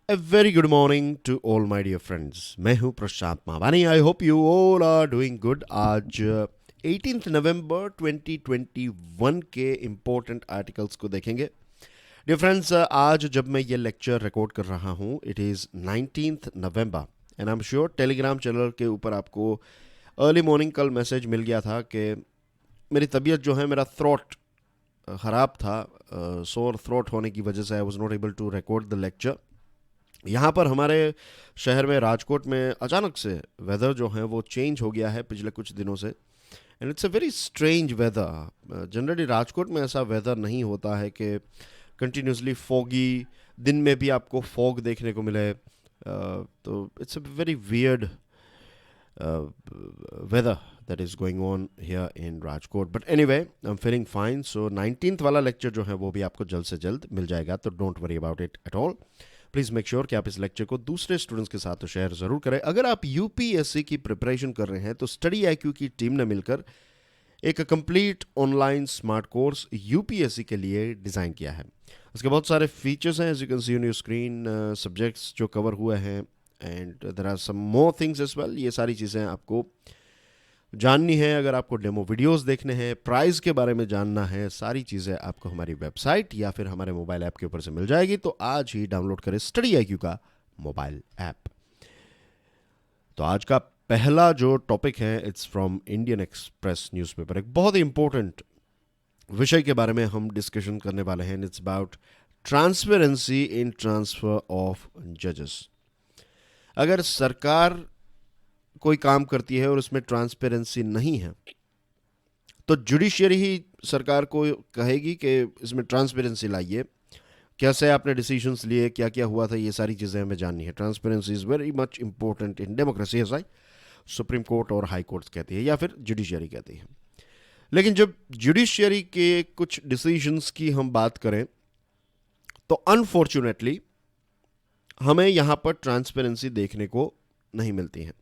A very good morning to all my dear friends. मैं हूं Prashant Mawani. I hope you all are doing good. आज 18 नवंबर 2021 के important articles को देखेंगे. डियर फ्रेंड्स, आज जब मैं ये लेक्चर रिकॉर्ड कर रहा हूं, it is 19th November and I am sure Telegram channel के ऊपर आपको अर्ली मॉर्निंग कल मैसेज मिल गया था कि मेरी तबीयत जो है, मेरा थ्रोट ख़राब था. सोर थ्रोट होने की वजह से I was not able to record the lecture. यहाँ पर हमारे शहर में राजकोट में अचानक से वेदर जो है वो चेंज हो गया है पिछले कुछ दिनों से. And it's a very strange weather. Generally Rajkot में ऐसा वेदर नहीं होता है कि कंटिन्यूसली फॉगी, दिन में भी आपको फॉग देखने को मिले. तो it's a very weird weather that is going on here in Rajkot. But anyway, I'm feeling fine. So 19th वाला लेक्चर जो है वो भी आपको जल्द से जल्द मिल जाएगा, तो don't worry about it at all. Please make sure कि आप इस लेक्चर को दूसरे स्टूडेंट्स के साथ तो शेयर ज़रूर करें. अगर आप यूपीएससी की प्रिपरेशन कर रहे हैं तो स्टडी आईक्यू की टीम ने मिलकर एक complete online smart course UPSC के लिए डिज़ाइन किया है. उसके बहुत सारे फीचर्स हैं, as you can see on your screen. Subjects जो कवर हुए हैं and there are some more things as well. ये सारी चीज़ें आपको जाननी है. अगर आपको डेमो वीडियोस देखने हैं, प्राइस के बारे में जानना है, सारी चीज़ें आपको हमारी वेबसाइट या फिर हमारे मोबाइल ऐप के ऊपर से मिल जाएगी. तो आज ही डाउनलोड करें स्टडी आईक्यू का मोबाइल ऐप. तो आज का पहला जो टॉपिक है, it's from Indian express newspaper. एक बहुत ही इंपॉर्टेंट विषय के बारे में हम डिस्कशन करने वाले हैं. It's about transparency in transfer of जजेस. अगर सरकार कोई काम करती है और उसमें ट्रांसपेरेंसी नहीं है तो जुडिशियरी ही सरकार को कहेगी कि इसमें ट्रांसपेरेंसी लाइए, कैसे आपने डिसीजंस लिए, क्या क्या हुआ था, ये सारी चीज़ें हमें जाननी है. Transparency is very much important in democracy, ऐसा सुप्रीम कोर्ट और हाई कोर्ट कहती है या फिर जुडिशियरी कहती है. लेकिन जब जुडिशियरी के कुछ डिसीजंस की हम बात करें तो अनफॉर्चुनेटली हमें यहाँ पर ट्रांसपेरेंसी देखने को नहीं मिलती है.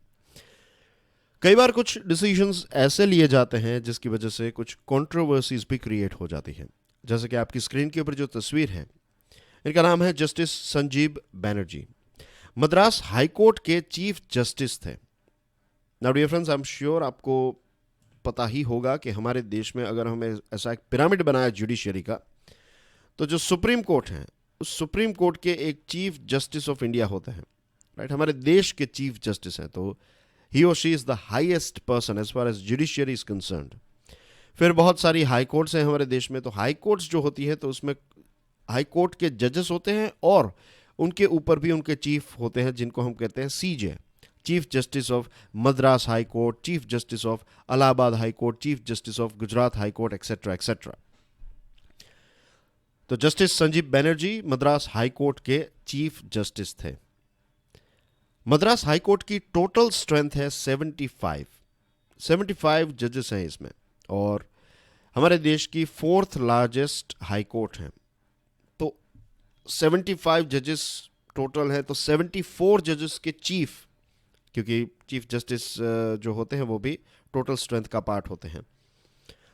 कई बार कुछ डिसीजंस ऐसे लिए जाते हैं जिसकी वजह से कुछ कंट्रोवर्सीज भी क्रिएट हो जाती हैं. जैसे कि आपकी स्क्रीन के ऊपर जो तस्वीर है, इनका नाम है justice Sanjeev Banerjee. Madras high court के चीफ जस्टिस थे. Now dear friends, I am sure आपको पता ही होगा कि हमारे देश में अगर हमें ऐसा एक पिरामिड बनाया जुडिशियरी का, तो जो सुप्रीम कोर्ट है उस सुप्रीम कोर्ट के एक चीफ जस्टिस ऑफ इंडिया होते हैं. राइट, हमारे देश के चीफ जस्टिस हैं, तो he or she is the highest person as far as judiciary is concerned. फिर बहुत सारी हाई कोर्ट्स हैं हमारे देश में. तो हाई कोर्ट्स जो होती है तो उसमें हाई कोर्ट के जजेस होते हैं और उनके ऊपर भी उनके चीफ होते हैं, जिनको हम कहते हैं CJ, chief justice of Madras high court, chief justice of Allahabad high court, chief justice of Gujarat high court, etcetera etcetera. तो justice Sanjeev Banerjee Madras high court के चीफ जस्टिस थे. मद्रास हाई कोर्ट की टोटल स्ट्रेंथ है 75 जजेस हैं इसमें, और हमारे देश की फोर्थ लार्जेस्ट हाई कोर्ट है. तो 75 जजेस टोटल है, तो 74 जजेस के चीफ, क्योंकि चीफ जस्टिस जो होते हैं वो भी टोटल स्ट्रेंथ का पार्ट होते हैं.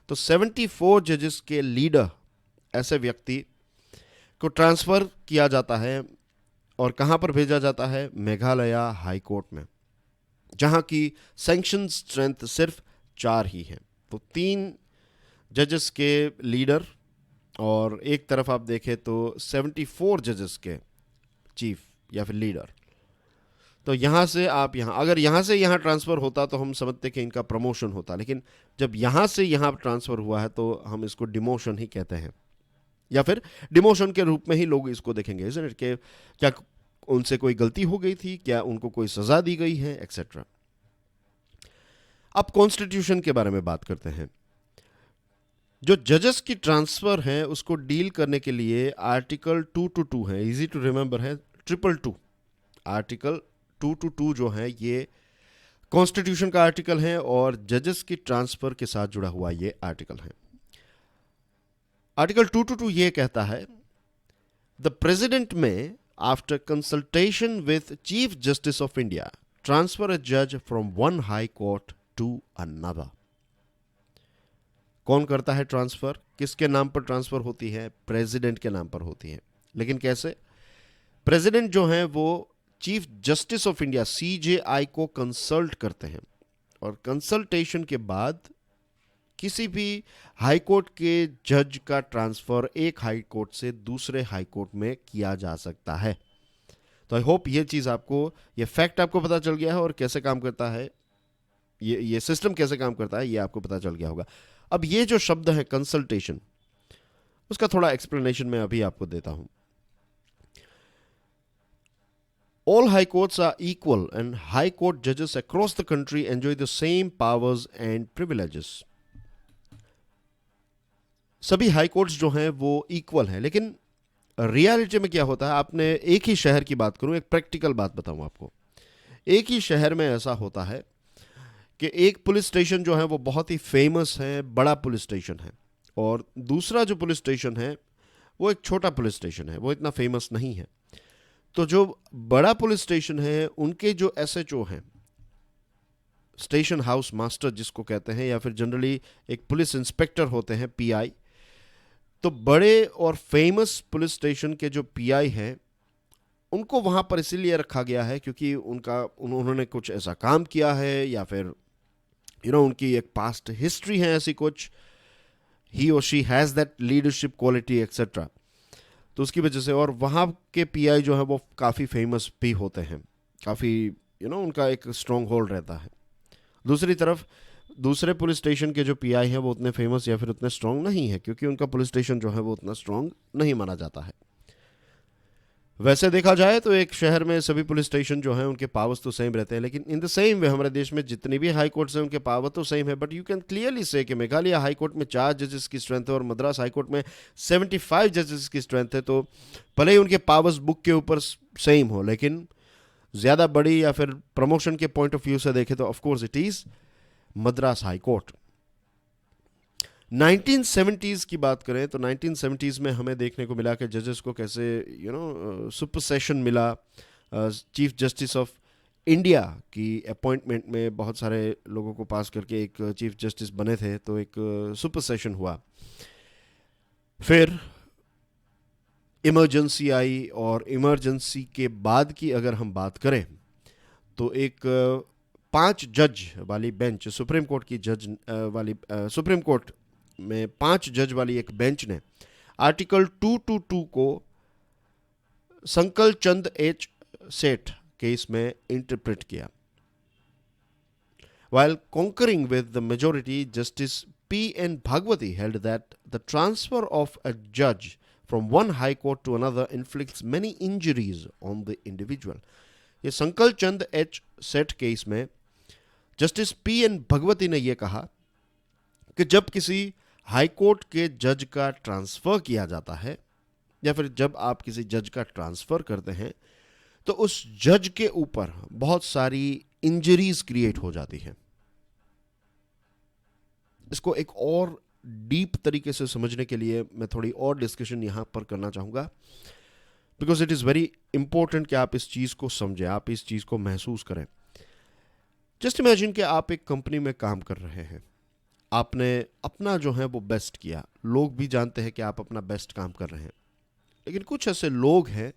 तो 74 जजेस के लीडर, ऐसे व्यक्ति को ट्रांसफ़र किया जाता है. और कहाँ पर भेजा जाता है? मेघालय हाई कोर्ट में, जहाँ की सैंक्शन स्ट्रेंथ सिर्फ 4 ही है. तो 3 जजेस के लीडर और एक तरफ आप देखें तो 74 जजेस के चीफ या फिर लीडर. तो यहाँ से आप यहाँ, अगर यहाँ से यहाँ ट्रांसफ़र होता तो हम समझते कि इनका प्रमोशन होता, लेकिन जब यहाँ से यहाँ ट्रांसफ़र हुआ है तो हम इसको डिमोशन ही कहते हैं, या फिर डिमोशन के रूप में ही लोग इसको देखेंगे. इसलिए कि क्या उनसे कोई गलती हो गई थी, क्या उनको कोई सजा दी गई है, एक्सेट्रा. अब कॉन्स्टिट्यूशन के बारे में बात करते हैं. जो जजेस की ट्रांसफर है उसको डील करने के लिए आर्टिकल 222 है, इजी टू रिमेंबर है, 222. आर्टिकल 222 जो है ये कॉन्स्टिट्यूशन का आर्टिकल है और जजेस की ट्रांसफर के साथ जुड़ा हुआ ये आर्टिकल है. आर्टिकल 222 ये कहता है, the president may after consultation with chief justice of India transfer a जज from one high court to another. कौन करता है ट्रांसफर? किसके नाम पर ट्रांसफर होती है? प्रेसिडेंट के नाम पर होती है. लेकिन कैसे? प्रेसिडेंट जो हैं वो chief justice of India CJI को कंसल्ट करते हैं, और कंसल्टेशन के बाद किसी भी हाई कोर्ट के जज का ट्रांसफर एक हाई कोर्ट से दूसरे हाई कोर्ट में किया जा सकता है। तो आई होप ये चीज आपको, ये फैक्ट आपको पता चल गया है, और कैसे काम करता है ये सिस्टम कैसे काम करता है ये आपको पता चल गया होगा। अब ये जो शब्द है कंसल्टेशन, उसका थोड़ा एक्सप्लेनेशन मैं अभी आपको देता हूं। All high courts are equal and high court judges across the country enjoy the same powers and privileges. सभी हाई कोर्ट्स जो हैं वो इक्वल हैं, लेकिन रियलिटी में क्या होता है, आपने एक ही शहर की बात करूं, एक प्रैक्टिकल बात बताऊं आपको। एक ही शहर में ऐसा होता है कि एक पुलिस स्टेशन जो है वो बहुत ही फेमस है, बड़ा पुलिस स्टेशन है, और दूसरा जो पुलिस स्टेशन है वो एक छोटा पुलिस स्टेशन है, वो इतना फेमस नहीं है। तो जो बड़ा पुलिस स्टेशन है उनके जो एसएचओ हैं, स्टेशन हाउस मास्टर जिसको कहते हैं, या फिर जनरली एक पुलिस इंस्पेक्टर होते हैं, पीआई। तो बड़े और फेमस पुलिस स्टेशन के जो पीआई हैं उनको वहां पर इसीलिए रखा गया है क्योंकि उन्होंने कुछ ऐसा काम किया है, या फिर उनकी एक पास्ट हिस्ट्री है ऐसी कुछ, ही और she has that leadership quality etcetera. तो उसकी वजह से, और वहाँ के पीआई जो है वो काफ़ी फेमस भी होते हैं, काफ़ी उनका एक स्ट्रॉन्ग होल्ड रहता है। दूसरी तरफ दूसरे पुलिस स्टेशन के जो पीआई हैं वो उतने फेमस या फिर उतने स्ट्रॉन्ग नहीं है, क्योंकि उनका पुलिस स्टेशन जो है वो उतना स्ट्रॉन्ग नहीं माना जाता है। वैसे देखा जाए तो एक शहर में सभी पुलिस स्टेशन जो हैं उनके पावर्स तो सेम रहते हैं, लेकिन इन द सेम वे हमारे देश में जितनी भी हाई कोर्ट्स हैं उनके पावर तो सेम है। बट यू कैन क्लियरली से कि मेघालय हाई कोर्ट में 4 जजेस की स्ट्रेंथ है और मद्रास हाई कोर्ट में 75 जजेस की स्ट्रेंथ है। तो भले ही उनके पावर्स बुक के ऊपर सेम हो, लेकिन ज़्यादा बड़ी या फिर प्रमोशन के पॉइंट ऑफ व्यू से देखें तो of course it is Madras high court. 1970s की बात करें तो 1970s में हमें देखने को मिला कि जजेस को कैसे सुपरसेशन मिला। चीफ जस्टिस ऑफ इंडिया की अपॉइंटमेंट में बहुत सारे लोगों को पास करके एक चीफ जस्टिस बने थे, तो एक सुपरसेशन हुआ। फिर इमरजेंसी आई, और इमरजेंसी के बाद की अगर हम बात करें तो एक 5 जज वाली बेंच, सुप्रीम कोर्ट की जज वाली सुप्रीम कोर्ट में 5 जज वाली एक बेंच ने आर्टिकल 222 को संकल चंद एच सेठ केस में इंटरप्रेट किया। While concurring with the majority, Justice P.N. Bhagwati held that the transfer of a judge from one high court to another inflicts many injuries on the individual. ये संकल चंद H सेठ case में justice P.N. Bhagwati ने यह कहा कि जब किसी हाई कोर्ट के जज का ट्रांसफर किया जाता है, या फिर जब आप किसी जज का ट्रांसफर करते हैं, तो उस जज के ऊपर बहुत सारी इंजरीज क्रिएट हो जाती हैं। इसको एक और डीप तरीके से समझने के लिए मैं थोड़ी और डिस्कशन यहां पर करना चाहूंगा, because it is very important कि आप इस चीज को समझें, आप इस चीज को महसूस करें। जस्ट इमेजिन कि आप एक कंपनी में काम कर रहे हैं, आपने अपना जो है वो बेस्ट किया, लोग भी जानते हैं कि आप अपना बेस्ट काम कर रहे हैं, लेकिन कुछ ऐसे लोग हैं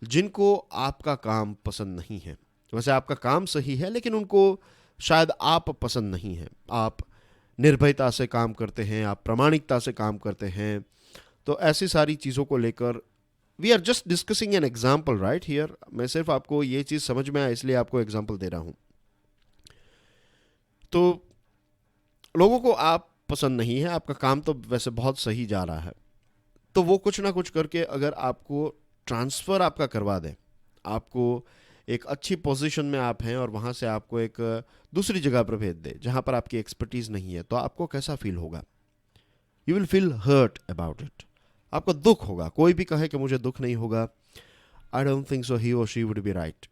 जिनको आपका काम पसंद नहीं है। वैसे आपका काम सही है, लेकिन उनको शायद आप पसंद नहीं है। आप निर्भयता से काम करते हैं, आप प्रामाणिकता से काम करते हैं, तो ऐसी सारी चीज़ों को लेकर we are just discussing an example right here. मैं सिर्फ आपको ये चीज़ समझ में आए इसलिए आपको एग्जाम्पल दे रहा हूँ। तो लोगों को आप पसंद नहीं है, आपका काम तो वैसे बहुत सही जा रहा है, तो वो कुछ ना कुछ करके अगर आपको ट्रांसफ़र आपका करवा दें, आपको एक अच्छी पोजीशन में आप हैं और वहाँ से आपको एक दूसरी जगह पर भेज दे जहाँ पर आपकी एक्सपर्टीज़ नहीं है, तो आपको कैसा फील होगा? You will feel hurt about it. आपको दुख होगा। कोई भी कहे कि मुझे दुख नहीं होगा, आई डोंट थिंक सो ही और शी वुड बी राइट।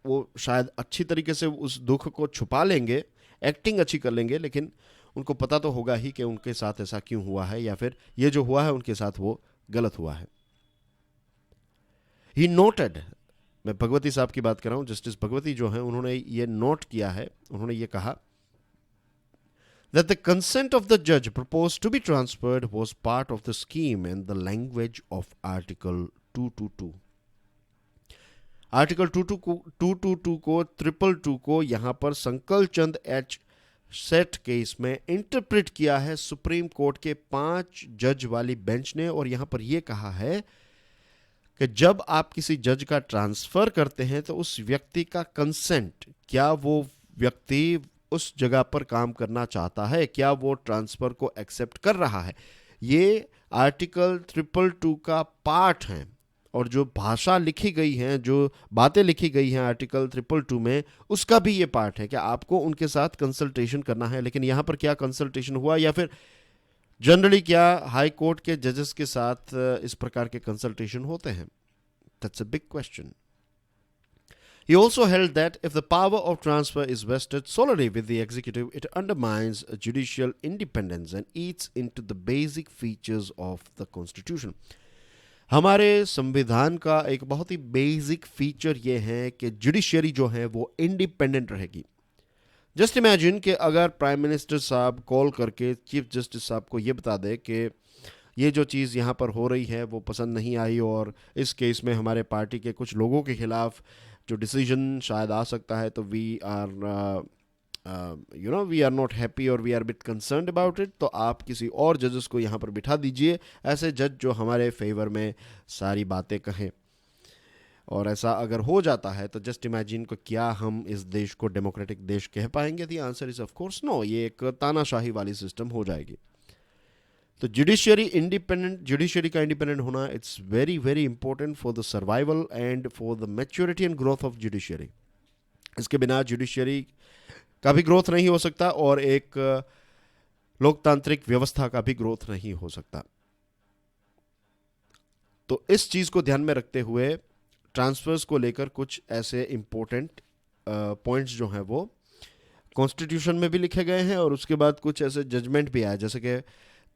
वो शायद अच्छी तरीके से उस दुख को छुपा लेंगे, एक्टिंग अच्छी कर लेंगे, लेकिन उनको पता तो होगा ही कि उनके साथ ऐसा क्यों हुआ है, या फिर ये जो हुआ है उनके साथ वो गलत हुआ है। ही नोटेड, मैं भगवती साहब की बात कर रहा हूं, जस्टिस भगवती जो हैं उन्होंने ये नोट किया है, उन्होंने ये कहा that the consent of the judge proposed to be transferred was part of the scheme and the language of Article 222. Article 222 को 222 को यहाँ पर संकल चंद एच सेट केस में इंटरप्रेट किया है सुप्रीम कोर्ट के 5 जज वाली बेंच ने, और यहाँ पर यह कहा है कि जब आप किसी जज का ट्रांसफर करते हैं तो उस व्यक्ति का कंसेंट, क्या वो व्यक्ति उस जगह पर काम करना चाहता है, क्या वो ट्रांसफर को एक्सेप्ट कर रहा है, ये आर्टिकल 222 का पार्ट है। और जो भाषा लिखी गई है, जो बातें लिखी गई हैं आर्टिकल 222 में, उसका भी ये पार्ट है कि आपको उनके साथ कंसल्टेशन करना है। लेकिन यहाँ पर क्या कंसल्टेशन हुआ, या फिर जनरली क्या हाई कोर्ट के जजेस के साथ इस प्रकार के कंसल्टेशन होते हैं? That's a big question. He also held that if the power of transfer is vested solely with the executive, it undermines judicial independence and eats into the basic features of the Constitution. हमारे संविधान का एक बहुत ही basic feature ये है कि judiciary जो है वो इंडिपेंडेंट रहेगी. जस्ट इमेजिन कि अगर प्राइम मिनिस्टर साहब कॉल करके चीफ जस्टिस साहब को ये बता दे कि ये जो चीज़ यहाँ पर हो रही है वो पसंद नहीं आई, और इस केस में हमारे पार्टी के कुछ लोगों के खिलाफ जो डिसीजन शायद आ सकता है, तो वी आर नॉट हैप्पी और we are bit concerned about it, तो आप किसी और जजेस को यहाँ पर बिठा दीजिए, ऐसे जज जो हमारे फेवर में सारी बातें कहें. और ऐसा अगर हो जाता है तो जस्ट इमेजिन को क्या हम इस देश को डेमोक्रेटिक देश कह पाएंगे? The answer is of course no. ये एक तानाशाही वाली सिस्टम हो जाएगी. तो जुडिशियरी का इंडिपेंडेंट होना it's very very important for the survival and for the maturity and growth of judiciary. इसके बिना जुडिशियरी का भी ग्रोथ नहीं हो सकता और एक लोकतांत्रिक व्यवस्था का भी ग्रोथ नहीं हो सकता. तो इस चीज को ध्यान में रखते हुए ट्रांसफर्स को लेकर कुछ ऐसे इंपॉर्टेंट पॉइंट्स जो हैं वो कॉन्स्टिट्यूशन में भी लिखे गए हैं, और उसके बाद कुछ ऐसे जजमेंट भी आए, जैसे कि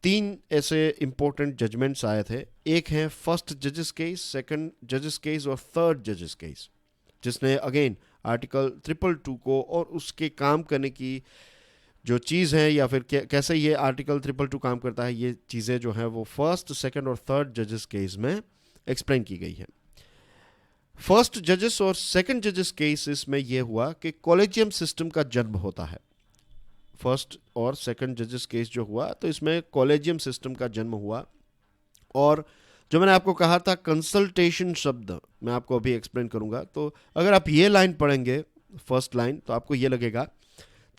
3 ऐसे इंपॉर्टेंट जजमेंट्स आए थे. एक है फर्स्ट जजेस केस, सेकंड जजेस केस और थर्ड जजेस केस, जिसने अगेन आर्टिकल 222 को और उसके काम करने की जो चीज़ है, या फिर कैसे ये आर्टिकल 222 काम करता है, ये चीज़ें जो हैं वो फर्स्ट, सेकंड और थर्ड जजेस केस में एक्सप्लेन की गई है. फर्स्ट जजेस और सेकंड जजेस केसेस में ये हुआ कि कॉलेजियम सिस्टम का जन्म होता है. फर्स्ट और सेकंड जजेस केस जो हुआ तो इसमें कॉलेजियम सिस्टम का जन्म हुआ. और जो मैंने आपको कहा था कंसल्टेशन शब्द, मैं आपको अभी एक्सप्लेन करूंगा. तो अगर आप ये लाइन पढ़ेंगे, फर्स्ट लाइन, तो आपको ये लगेगा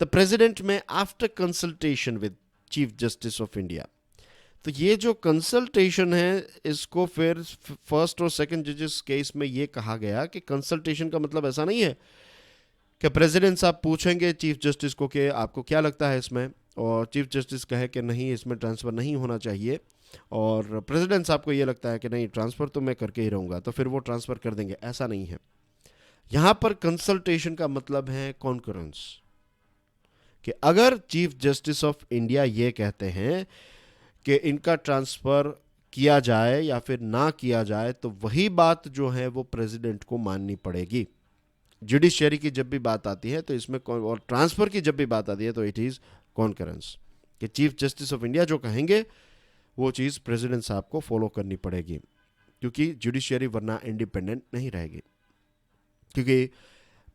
the president may after consultation with chief justice of India. तो ये जो कंसल्टेशन है, इसको फिर फर्स्ट और सेकंड जजेस केस में ये कहा गया कि कंसल्टेशन का मतलब ऐसा नहीं है कि प्रेसिडेंट साहब पूछेंगे चीफ जस्टिस को कि आपको क्या लगता है इसमें, और चीफ जस्टिस कहे कि नहीं इसमें ट्रांसफ़र नहीं होना चाहिए, और प्रेसिडेंट साहब को ये लगता है कि नहीं ट्रांसफ़र तो मैं करके ही रहूँगा, तो फिर वो ट्रांसफ़र कर देंगे. ऐसा नहीं है. यहाँ पर कंसल्टेशन का मतलब है कॉन्करेंस, कि अगर चीफ जस्टिस ऑफ इंडिया ये कहते हैं कि इनका ट्रांसफ़र किया जाए या फिर ना किया जाए, तो वही बात जो है वो प्रेसिडेंट को माननी पड़ेगी. जुडिशियरी की जब भी बात आती है तो इसमें, और ट्रांसफ़र की जब भी बात आती है तो इट इज़ कॉन्करेंस, कि चीफ जस्टिस ऑफ इंडिया जो कहेंगे वो चीज़ प्रेसिडेंट साहब को फॉलो करनी पड़ेगी, क्योंकि जुडिशियरी वरना इंडिपेंडेंट नहीं रहेगी. क्योंकि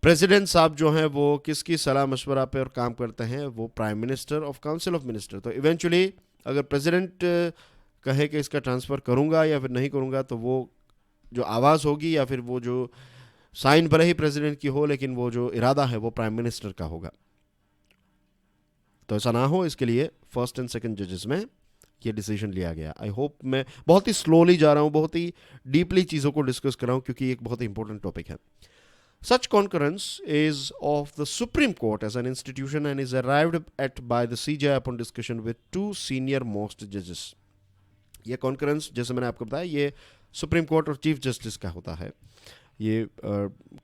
प्रेसिडेंट साहब जो हैं वो किसकी सलाह मशवरा पे और काम करते हैं? वो prime minister of council of minister. तो इवेंचुअली अगर प्रेसिडेंट कहे कि इसका ट्रांसफ़र करूंगा या फिर नहीं करूंगा, तो वो जो आवाज़ होगी या फिर वो जो साइन भले ही प्रेसिडेंट की हो, लेकिन वो जो इरादा है वो प्राइम मिनिस्टर का होगा. तो ऐसा ना हो, इसके लिए फर्स्ट एंड सेकंड जजेस में ये डिसीजन लिया गया. आई होप मैं बहुत ही स्लोली जा रहा हूँ, बहुत ही डीपली चीज़ों को डिस्कस कर रहा हूँ, क्योंकि एक बहुत ही इंपॉर्टेंट टॉपिक है. Such concurrence is of the Supreme Court as an institution and is arrived at by the CJI upon discussion with 2 senior most judges. ये concurrence जैसे मैंने आपको बताया ये सुप्रीम कोर्ट और चीफ जस्टिस का होता है. ये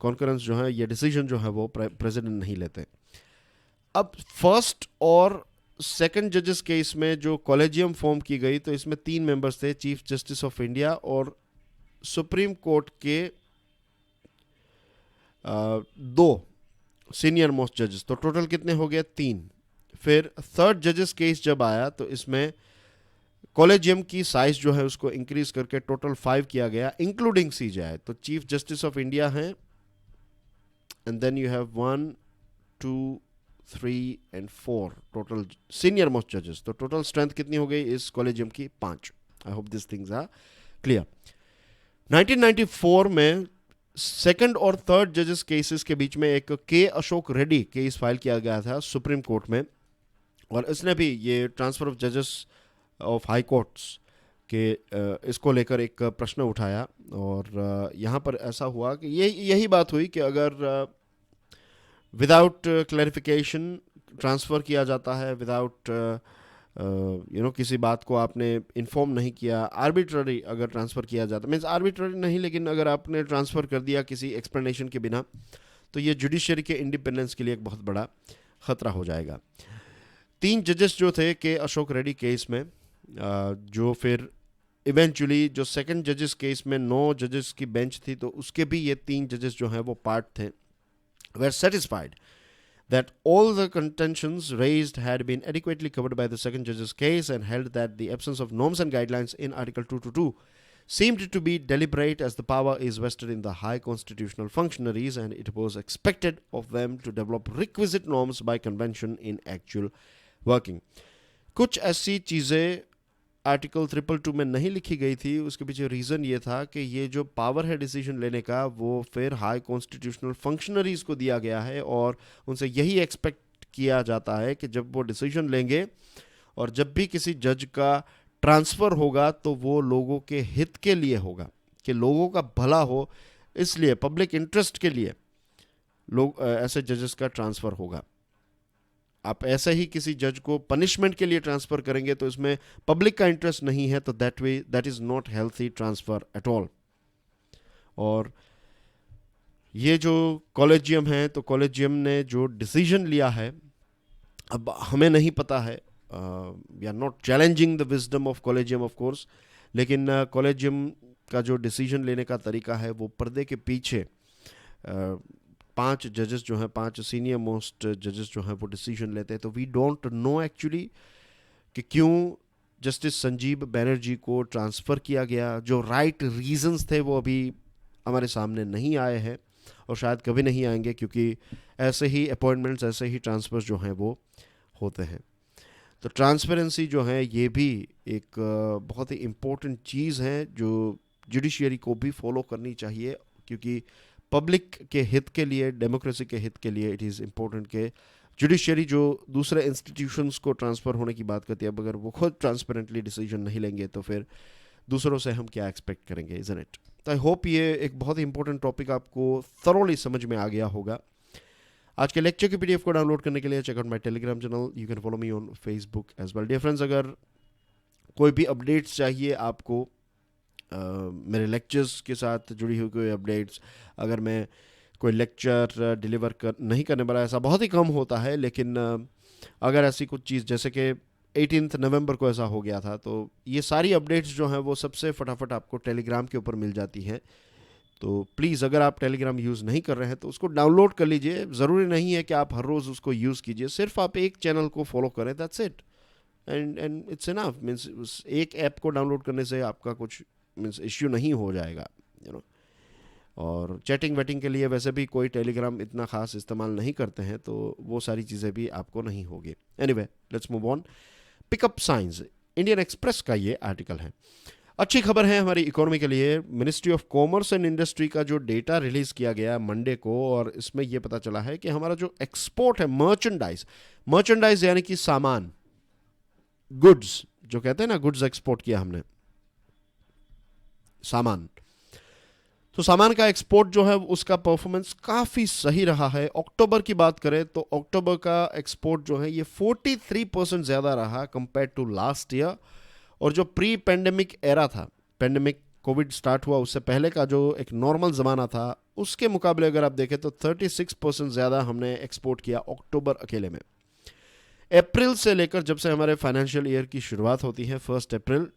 concurrence जो है, ये डिसीजन जो है वो प्रेसिडेंट नहीं लेते. अब फर्स्ट और सेकंड जजेस केस में जो कॉलेजियम फॉर्म की गई, तो इसमें 3 मेंबर्स थे, चीफ जस्टिस ऑफ इंडिया और सुप्रीम कोर्ट के 2 सीनियर मोस्ट जजेस. तो टोटल कितने हो गए? 3. फिर थर्ड जजेस केस जब आया तो इसमें कॉलेजियम की साइज जो है उसको इंक्रीज करके टोटल 5 किया गया, इंक्लूडिंग सीजेआई. तो चीफ जस्टिस ऑफ इंडिया हैं and then you have 1, 2, 3 and 4 total senior most जजेस. तो टोटल स्ट्रेंथ कितनी हो गई इस कॉलेजियम की? 5. I hope this things are clear. 1994 में सेकंड और थर्ड जजेस केसेस के बीच में एक के अशोक रेड्डी केस फाइल किया गया था सुप्रीम कोर्ट में, और इसने भी ये ट्रांसफर ऑफ जजेस ऑफ हाई कोर्ट्स के इसको लेकर एक प्रश्न उठाया. और यहाँ पर ऐसा हुआ कि यही बात हुई कि अगर विदाउट क्लैरिफिकेशन ट्रांसफ़र किया जाता है, विदाउट किसी बात को आपने इन्फॉर्म नहीं किया, आर्बिट्ररी अगर ट्रांसफ़र किया जाता, मीन्स आर्बिट्ररी नहीं लेकिन अगर आपने ट्रांसफ़र कर दिया किसी एक्सप्लेनेशन के बिना, तो ये जुडिशरी के इंडिपेंडेंस के लिए एक बहुत बड़ा ख़तरा हो जाएगा. 3 जजेस जो थे के अशोक रेड्डी केस में, जो फिर इवेंचुअली जो सेकंड जजेस केस में 9 जजेस की बेंच थी, तो उसके भी ये 3 जजेस जो हैं वो पार्ट थे, were satisfied that all the contentions raised had been adequately covered by the second judge's case, and held that the absence of norms and guidelines in Article 222 seemed to be deliberate, as the power is vested in the high constitutional functionaries and it was expected of them to develop requisite norms by convention in actual working. कुछ ऐसी चीज़ें article 222 में नहीं लिखी गई थी. उसके पीछे रीज़न ये था कि ये जो पावर है डिसीजन लेने का, वो फिर हाई कॉन्स्टिट्यूशनल फंक्शनरीज को दिया गया है, और उनसे यही एक्सपेक्ट किया जाता है कि जब वो डिसीजन लेंगे और जब भी किसी जज का ट्रांसफ़र होगा तो वो लोगों के हित के लिए होगा, कि लोगों का भला हो, इसलिए पब्लिक इंटरेस्ट के लिए लोग ऐसे जजेस का ट्रांसफ़र होगा. आप ऐसे ही किसी जज को पनिशमेंट के लिए ट्रांसफ़र करेंगे तो इसमें पब्लिक का इंटरेस्ट नहीं है, तो that is not healthy transfer at all. और ये जो कॉलेजियम है, तो कॉलेजियम ने जो डिसीजन लिया है, अब हमें नहीं पता है, we are not challenging the wisdom of collegium of course, लेकिन कॉलेजियम का जो डिसीजन लेने का तरीका है वो पर्दे के पीछे 5 जजेस जो हैं, 5 सीनियर मोस्ट जजेस जो हैं वो डिसीजन लेते हैं. तो वी डोंट नो एक्चुअली कि क्यों जस्टिस संजीव बैनर्जी को ट्रांसफ़र किया गया. जो राइट रीजंस थे वो अभी हमारे सामने नहीं आए हैं, और शायद कभी नहीं आएंगे, क्योंकि ऐसे ही अपॉइंटमेंट्स, ऐसे ही ट्रांसफ़र जो हैं वो होते हैं. तो ट्रांसपेरेंसी जो है ये भी एक बहुत ही इम्पोर्टेंट चीज़ है जो जुडिशियरी को भी फॉलो करनी चाहिए, क्योंकि पब्लिक के हित के लिए, डेमोक्रेसी के हित के लिए इट इज़ इम्पोर्टेंट कि जुडिशरी जो दूसरे इंस्टीट्यूशंस को ट्रांसफ़र होने की बात करती है, अब अगर वो खुद ट्रांसपेरेंटली डिसीजन नहीं लेंगे तो फिर दूसरों से हम क्या एक्सपेक्ट करेंगे, इज़न्ट इट. तो आई होप ये एक बहुत ही इंपॉर्टेंट टॉपिक आपको थरोली समझ में आ गया होगा. आज के लेक्चर की पीडीएफ को डाउनलोड करने के लिए check out my Telegram channel, you can follow me on Facebook as well. Dear friends, अगर कोई भी अपडेट्स चाहिए आपको, मेरे लेक्चर्स के साथ जुड़ी हुई कोई अपडेट्स, अगर मैं कोई लेक्चर डिलीवर नहीं करने वाला, ऐसा बहुत ही कम होता है, लेकिन अगर ऐसी कुछ चीज़ जैसे कि 18 नवंबर को ऐसा हो गया था, तो ये सारी अपडेट्स जो हैं वो सबसे फटाफट आपको टेलीग्राम के ऊपर मिल जाती हैं. तो प्लीज़ अगर आप टेलीग्राम यूज़ नहीं कर रहे हैं तो उसको डाउनलोड कर लीजिए. ज़रूरी नहीं है कि आप हर रोज़ उसको यूज़ कीजिए, सिर्फ आप एक चैनल को फॉलो करें, that's it, and it's enough. Means उस एक ऐप को डाउनलोड करने से आपका कुछ मीन्स इश्यू नहीं हो जाएगा, और चैटिंग वेटिंग के लिए वैसे भी कोई टेलीग्राम इतना ख़ास इस्तेमाल नहीं करते हैं, तो वो सारी चीज़ें भी आपको नहीं होगी. Anyway, let's move on. Pickup science, Indian express का ये आर्टिकल है. अच्छी खबर है हमारी इकोनॉमी के लिए. Ministry of commerce and industry का जो डेटा रिलीज़ किया गया मंडे को, और इसमें यह पता चला है कि हमारा जो एक्सपोर्ट है, मर्चेंडाइज यानी कि सामान, गुड्स जो कहते हैं ना, गुड्स एक्सपोर्ट किया हमने, सामान, तो सामान का एक्सपोर्ट जो है उसका परफॉर्मेंस काफ़ी सही रहा है. अक्टूबर की बात करें तो अक्टूबर का एक्सपोर्ट जो है ये 43% ज़्यादा रहा कंपेयर टू लास्ट ईयर. और जो प्री पेंडेमिक एरा था, पेंडेमिक कोविड स्टार्ट हुआ उससे पहले का जो एक नॉर्मल ज़माना था, उसके मुकाबले अगर आप देखें तो 36% ज़्यादा हमने एक्सपोर्ट किया अक्टूबर अकेले में. अप्रैल से लेकर जब से हमारे फाइनेंशियल ईयर की शुरुआत होती है, 1 अप्रैल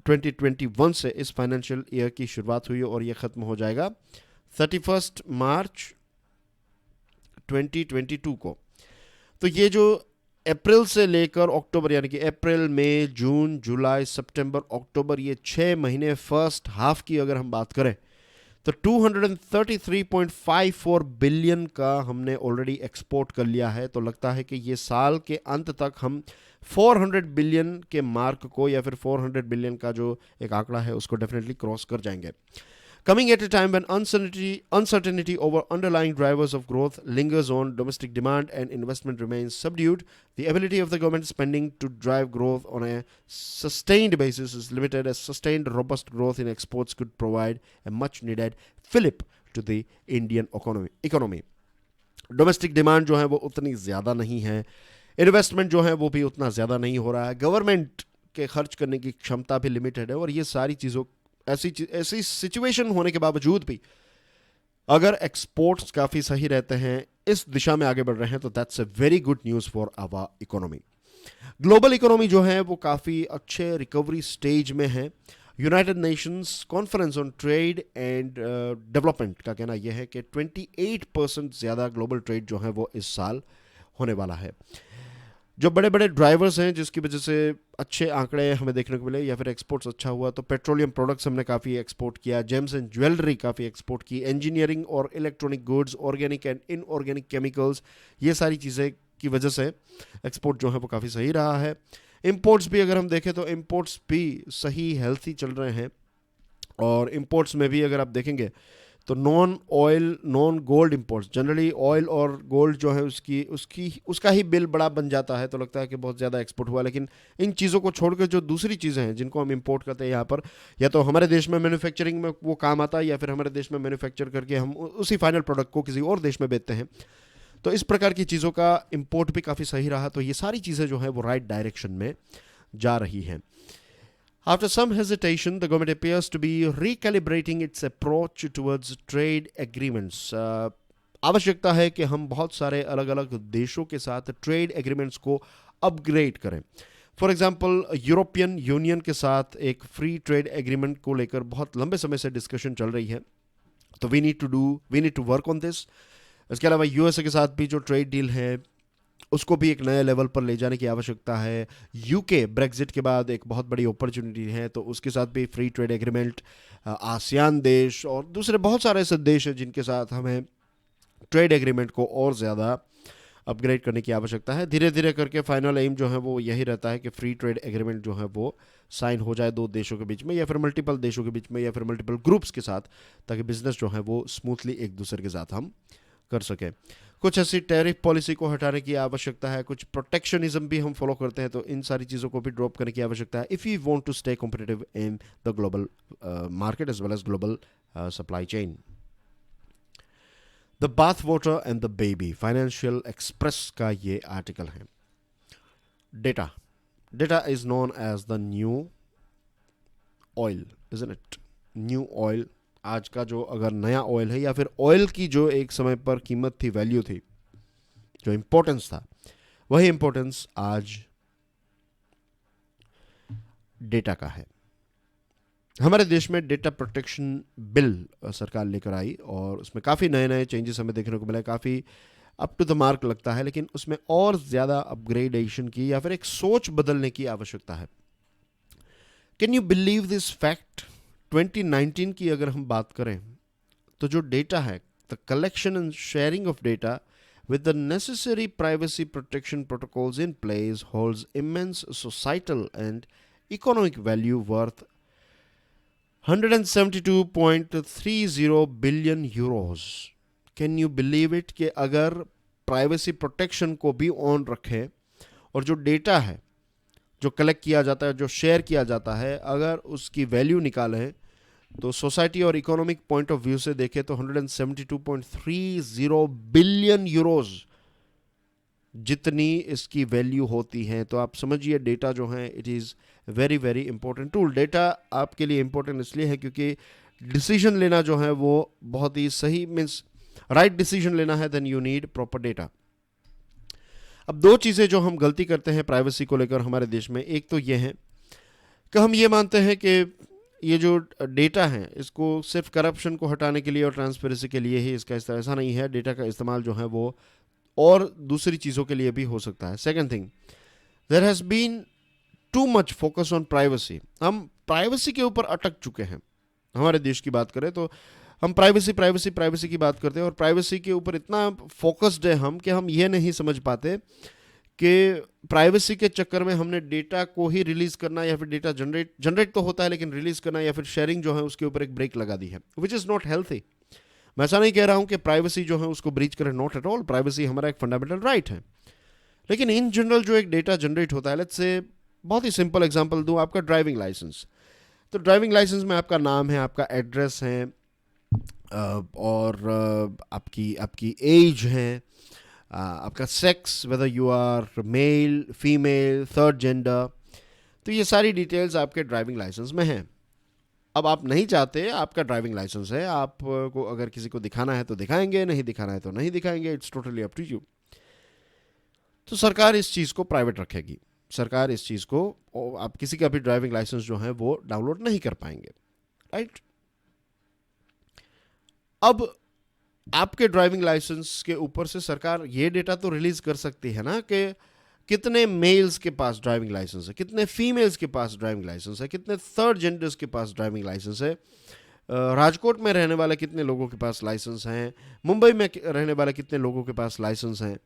2021 से इस फाइनेंशियल ईयर की शुरुआत हुई और ये ख़त्म हो जाएगा 31 मार्च 2022 को. तो ये जो अप्रैल से लेकर अक्टूबर, यानी कि अप्रैल, मई, जून, जुलाई, सितंबर, अक्टूबर, ये 6 महीने फर्स्ट हाफ की अगर हम बात करें तो 233.54 बिलियन का हमने ऑलरेडी एक्सपोर्ट कर लिया है। तो लगता है कि ये साल के अंत तक हम 400 बिलियन के मार्क को या फिर 400 बिलियन का जो एक आंकड़ा है उसको डेफिनेटली क्रॉस कर जाएंगे। Coming at a time when uncertainty over underlying drivers of growth lingers on, domestic demand and investment remains subdued, the ability of the government spending to drive growth on a sustained basis is limited, as sustained robust growth in exports could provide a much needed fillip to the Indian economy. Domestic demand जो है वो उतनी ज़्यादा नहीं है, investment जो है वो भी उतना ज़्यादा नहीं हो रहा है, गवर्नमेंट के खर्च करने की क्षमता भी लिमिटेड है, और ये सारी चीज़ों ऐसी सिचुएशन होने के बावजूद भी अगर एक्सपोर्ट्स काफ़ी सही रहते हैं, इस दिशा में आगे बढ़ रहे हैं, तो that's a very good news for our economy. Global economy जो है वो काफ़ी अच्छे रिकवरी स्टेज में है। United Nations Conference on Trade and Development का कहना यह है कि 28% ज़्यादा ग्लोबल ट्रेड जो है वो इस साल होने वाला है। जो बड़े बड़े ड्राइवर्स हैं जिसकी वजह से अच्छे आंकड़े हमें देखने को मिले या फिर एक्सपोर्ट्स अच्छा हुआ, तो पेट्रोलियम प्रोडक्ट्स हमने काफ़ी एक्सपोर्ट किया, जेम्स एंड ज्वेलरी काफ़ी एक्सपोर्ट की, इंजीनियरिंग और electronic goods, organic and inorganic chemicals, ये सारी चीज़ें की वजह से एक्सपोर्ट जो है वो काफ़ी सही रहा है। इंपोर्ट्स भी अगर हम देखें तो इंपोर्ट्स भी सही हेल्थी चल रहे हैं, और इंपोर्ट्स में भी अगर आप देखेंगे तो non oil non gold imports, generally oil और गोल्ड जो है उसका ही बिल बड़ा बन जाता है, तो लगता है कि बहुत ज़्यादा एक्सपोर्ट हुआ, लेकिन इन चीज़ों को छोड़कर जो दूसरी चीज़ें हैं जिनको हम इंपोर्ट करते हैं यहाँ पर, या तो हमारे देश में मैन्युफैक्चरिंग में वो काम आता है या फिर हमारे देश में मैन्युफैक्चर करके हम उसी फाइनल प्रोडक्ट को किसी और देश में बेचते हैं। तो इस प्रकार की चीज़ों का इंपोर्ट भी काफ़ी सही रहा, तो ये सारी चीज़ें जो हैं वो राइट डायरेक्शन में जा रही हैं। After some hesitation, the government appears to be recalibrating its approach towards trade agreements. आवश्यकता है कि हम बहुत सारे अलग अलग देशों के साथ ट्रेड एग्रीमेंट्स को अपग्रेड करें। फॉर एग्जांपल, यूरोपियन यूनियन के साथ एक फ्री ट्रेड एग्रीमेंट को लेकर बहुत लंबे समय से डिस्कशन चल रही है, तो we need to work on this. इसके अलावा यूएसए के साथ भी जो ट्रेड डील है उसको भी एक नए लेवल पर ले जाने की आवश्यकता है। यूके ब्रेक्जिट के बाद एक बहुत बड़ी अपॉर्चुनिटी है, तो उसके साथ भी फ्री ट्रेड एग्रीमेंट, आसियान देश और दूसरे बहुत सारे ऐसे देश हैं जिनके साथ हमें ट्रेड एग्रीमेंट को और ज़्यादा अपग्रेड करने की आवश्यकता है। धीरे धीरे करके फाइनल एम जो है वो यही रहता है कि फ्री ट्रेड एग्रीमेंट जो है वो साइन हो जाए दो देशों के बीच में, या फिर मल्टीपल देशों के बीच में, या फिर मल्टीपल ग्रुप्स के साथ, ताकि बिजनेस जो है वो स्मूथली एक दूसरे के साथ हम कर सकें। कुछ ऐसी टैरिफ पॉलिसी को हटाने की आवश्यकता है, कुछ प्रोटेक्शनिज्म भी हम फॉलो करते हैं, तो इन सारी चीज़ों को भी ड्रॉप करने की आवश्यकता है if you want to stay competitive in the global market as well as global supply chain. The bath water and the baby, Financial Express का ये आर्टिकल है। Data is known as the new oil, isn't it? New oil, आज का जो अगर नया oil है, या फिर ऑयल की जो एक समय पर कीमत थी, वैल्यू थी, जो इंपॉर्टेंस था, वही इंपॉर्टेंस आज डेटा का है। हमारे देश में डेटा प्रोटेक्शन बिल सरकार लेकर आई और उसमें काफ़ी नए नए चेंजेस हमें देखने को मिला, काफ़ी अप टू द मार्क लगता है, लेकिन उसमें और ज़्यादा अपग्रेडेशन की या फिर एक सोच बदलने की आवश्यकता है। Can you believe this fact? 2019 की अगर हम बात करें तो जो डेटा है, the collection and sharing of data with the necessary privacy protection protocols in place holds immense societal and economic value worth 172.30 billion euros. Can you believe it कि अगर प्राइवेसी प्रोटेक्शन को भी ऑन रखें और जो data है जो collect किया जाता है, जो शेयर किया जाता है, अगर उसकी वैल्यू निकालें तो सोसाइटी और इकोनॉमिक पॉइंट ऑफ व्यू से देखें तो 172.30 बिलियन यूरोज जितनी इसकी वैल्यू होती है। तो आप समझिए डेटा जो है it is very very important tool. Data आपके लिए इंपॉर्टेंट इसलिए है क्योंकि डिसीजन लेना जो है वो बहुत ही सही, मीन्स राइट डिसीजन लेना है, then you need proper data. अब दो चीज़ें जो हम गलती करते हैं प्राइवेसी को लेकर हमारे देश में, एक तो ये है कि हम ये मानते हैं कि ये जो डेटा है इसको सिर्फ करप्शन को हटाने के लिए और ट्रांसपेरेंसी के लिए ही इसका इस्तेमाल, ऐसा नहीं है। डेटा का इस्तेमाल जो है वो और दूसरी चीज़ों के लिए भी हो सकता है। Second thing, there has been too much focus on privacy. हम प्राइवेसी के ऊपर अटक चुके हैं। हमारे देश की बात करें तो हम प्राइवेसी प्राइवेसी प्राइवेसी की बात करते हैं और प्राइवेसी के ऊपर इतना फोकस्ड है हम कि हम ये नहीं समझ पाते कि प्राइवेसी के चक्कर में हमने डेटा को ही रिलीज करना या फिर डेटा जनरेट तो होता है लेकिन रिलीज करना या फिर शेयरिंग जो है उसके ऊपर एक ब्रेक लगा दी है, विच इज़ नॉट हेल्थी। मैं ऐसा नहीं कह रहा हूं कि प्राइवेसी जो है उसको ब्रीच करें, नॉट एट ऑल, प्राइवेसी हमारा एक फंडामेंटल राइट है। लेकिन इन जनरल जो एक डेटा जनरेट होता है, लेट्स से बहुत ही सिंपल एग्जांपल दूं, आपका ड्राइविंग लाइसेंस। तो ड्राइविंग लाइसेंस में आपका नाम है, आपका एड्रेस है, और आपकी आपकी एज है, आपका sex, whether you are male female third gender, तो ये सारी डिटेल्स आपके ड्राइविंग लाइसेंस में हैं। अब आप नहीं चाहते, आपका ड्राइविंग लाइसेंस है, आपको अगर किसी को दिखाना है तो दिखाएंगे, नहीं दिखाना है तो नहीं दिखाएंगे, it's totally up to you. तो सरकार इस चीज़ को प्राइवेट रखेगी, सरकार इस चीज़ को, आप किसी का भी ड्राइविंग लाइसेंस जो है वो डाउनलोड नहीं कर पाएंगे, राइट। अब आपके ड्राइविंग लाइसेंस के ऊपर से सरकार ये डेटा तो रिलीज कर सकती है ना कि कितने मेल्स के पास ड्राइविंग लाइसेंस है, कितने फीमेल्स के पास ड्राइविंग लाइसेंस है, कितने थर्ड जेंडर्स के पास ड्राइविंग लाइसेंस है, राजकोट में रहने वाले कितने लोगों के पास लाइसेंस हैं, मुंबई में रहने वाले कितने लोगों के पास लाइसेंस हैं,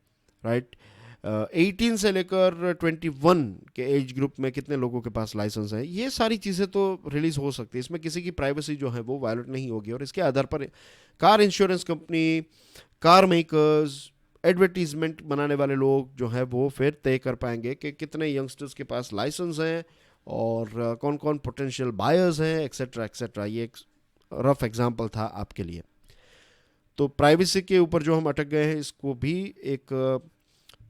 राइट। 18 से लेकर 21 के एज ग्रुप में कितने लोगों के पास लाइसेंस है, ये सारी चीज़ें तो रिलीज हो सकती है, इसमें किसी की प्राइवेसी जो है वो वायलेट नहीं होगी। और इसके आधार पर car insurance company, car makers, advertisement बनाने वाले लोग जो है वो फिर तय कर पाएंगे कि कितने यंगस्टर्स के पास लाइसेंस हैं और कौन कौन पोटेंशियल बायर्स हैं, एक्सेट्रा एक्सेट्रा। ये एक रफ एग्जांपल था आपके लिए। तो प्राइवेसी के ऊपर जो हम अटक गए हैं, इसको भी एक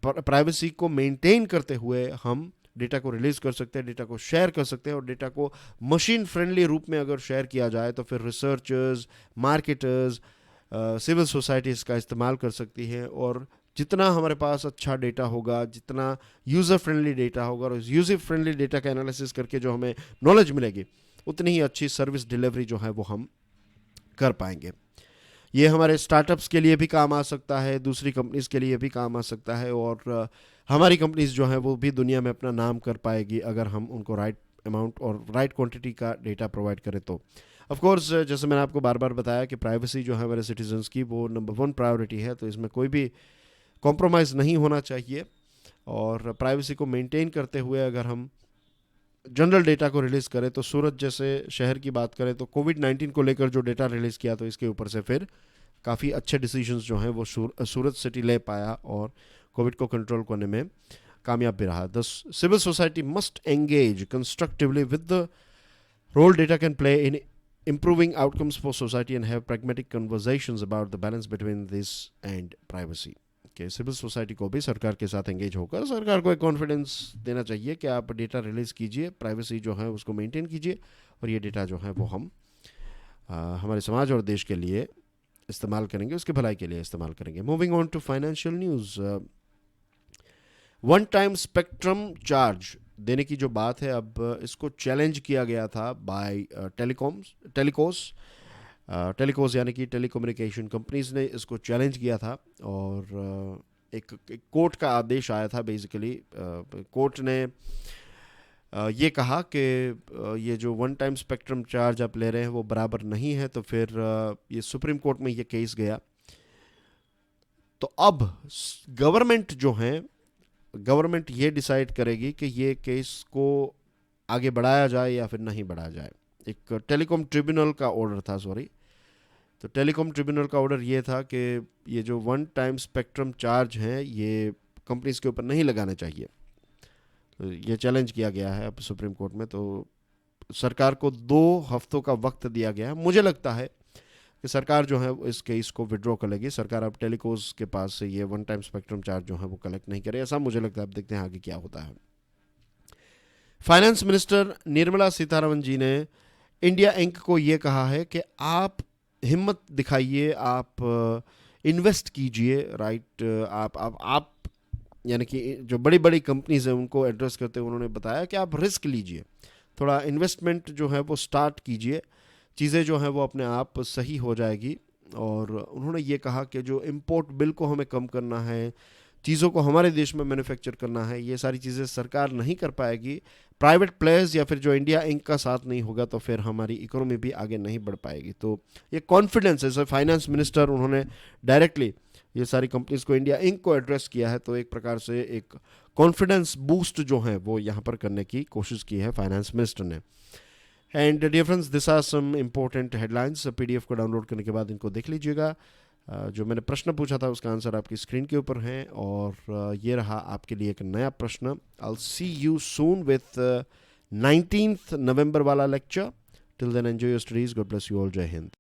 प्राइवेसी को मेंटेन करते हुए हम डेटा को रिलीज कर सकते हैं, डेटा को शेयर कर सकते हैं, और डेटा को मशीन फ्रेंडली रूप में अगर शेयर किया जाए तो फिर रिसर्चर्स, मार्केटर्स, सिविल सोसाइटीज़ का इस्तेमाल कर सकती हैं। और जितना हमारे पास अच्छा डेटा होगा, जितना यूज़र फ्रेंडली डेटा होगा, और उस यूज़र फ्रेंडली डेटा का एनालिसिस करके जो हमें नॉलेज मिलेगी, उतनी ही अच्छी सर्विस डिलीवरी जो है वो हम कर पाएंगे। ये हमारे स्टार्टअप्स के लिए भी काम आ सकता है, दूसरी कंपनीज़ के लिए भी काम आ सकता है, और हमारी कंपनीज़ जो है वो भी दुनिया में अपना नाम कर पाएगी अगर हम उनको राइट अमाउंट और राइट क्वांटिटी का डेटा प्रोवाइड करें तो। ऑफ कोर्स जैसे मैंने आपको बार बार बताया कि प्राइवेसी जो है हमारे सिटीजन्स की वो नंबर 1 प्रायोरिटी है, तो इसमें कोई भी कॉम्प्रोमाइज़ नहीं होना चाहिए। और प्राइवेसी को मेंटेन करते हुए अगर हम जनरल डेटा को रिलीज़ करें, तो सूरत जैसे शहर की बात करें तो कोविड-19 को लेकर जो डेटा रिलीज़ किया, तो इसके ऊपर से फिर काफ़ी अच्छे डिसीजंस जो हैं वो सूरत सिटी ले पाया और कोविड को कंट्रोल करने में कामयाब भी रहा। The civil society must engage constructively with the role data can play in improving outcomes for society and have pragmatic conversations about the balance between this and privacy। कि सिविल सोसाइटी को भी सरकार के साथ एंगेज होकर सरकार को एक कॉन्फिडेंस देना चाहिए कि आप डेटा रिलीज़ कीजिए, प्राइवेसी जो है उसको मेंटेन कीजिए, और ये डेटा जो है वो हम हमारे समाज और देश के लिए इस्तेमाल करेंगे, उसके भलाई के लिए इस्तेमाल करेंगे। Moving on to financial news, one time spectrum charge देने की जो बात है, अब इसको चैलेंज किया गया था बाय टेलीकोस यानी कि टेलीकम्युनिकेशन कंपनीज ने इसको चैलेंज किया था, और एक कोर्ट का आदेश आया था। बेसिकली कोर्ट ने ये कहा कि ये जो वन टाइम स्पेक्ट्रम चार्ज आप ले रहे हैं वो बराबर नहीं है, तो फिर ये सुप्रीम कोर्ट में ये केस गया। तो अब गवर्नमेंट ये डिसाइड करेगी कि ये केस को आगे बढ़ाया जाए या फिर नहीं बढ़ाया जाए। एक टेलीकॉम ट्रिब्यूनल का ऑर्डर था, तो टेलीकॉम ट्रिब्यूनल का ऑर्डर ये था कि ये जो वन टाइम स्पेक्ट्रम चार्ज हैं ये कंपनीज के ऊपर नहीं लगाने चाहिए। तो ये चैलेंज किया गया है अब सुप्रीम कोर्ट में, तो सरकार को 2 हफ्तों का वक्त दिया गया है। मुझे लगता है कि सरकार जो है इस केस को विड्रॉ कर लेगी। सरकार अब टेलीकोस के पास से ये वन टाइम स्पेक्ट्रम चार्ज जो है वो कलेक्ट नहीं करे, ऐसा मुझे लगता है। अब देखते हैं आगे क्या होता है। फाइनेंस मिनिस्टर निर्मला सीतारमण जी ने इंडिया इंक को ये कहा है कि आप हिम्मत दिखाइए, आप इन्वेस्ट कीजिए, राइट। आप यानी कि जो बड़ी बड़ी कंपनीज हैं उनको एड्रेस करते हुए उन्होंने बताया कि आप रिस्क लीजिए, थोड़ा इन्वेस्टमेंट जो है वो स्टार्ट कीजिए, चीज़ें जो हैं वो अपने आप सही हो जाएगी। और उन्होंने ये कहा कि जो इम्पोर्ट बिल को हमें कम करना है, चीज़ों को हमारे देश में मैन्युफैक्चर करना है, ये सारी चीज़ें सरकार नहीं कर पाएगी, प्राइवेट प्लेयर्स या फिर जो इंडिया इंक का साथ नहीं होगा, तो फिर हमारी इकोनॉमी भी आगे नहीं बढ़ पाएगी। तो ये कॉन्फिडेंस है, फाइनेंस मिनिस्टर उन्होंने डायरेक्टली ये सारी कंपनीज को, इंडिया इंक को एड्रेस किया है, तो एक प्रकार से एक कॉन्फिडेंस बूस्ट जो है वो यहाँ पर करने की कोशिश की है फाइनेंस मिनिस्टर ने। And dear friends, this are some important headlines. PDF को डाउनलोड करने के बाद इनको देख लीजिएगा। जो मैंने प्रश्न पूछा था उसका आंसर आपकी स्क्रीन के ऊपर है, और ये रहा आपके लिए एक नया प्रश्न। I will see you soon with 19th नवंबर वाला lecture. Till then enjoy your studies. God bless you all. जय हिंद।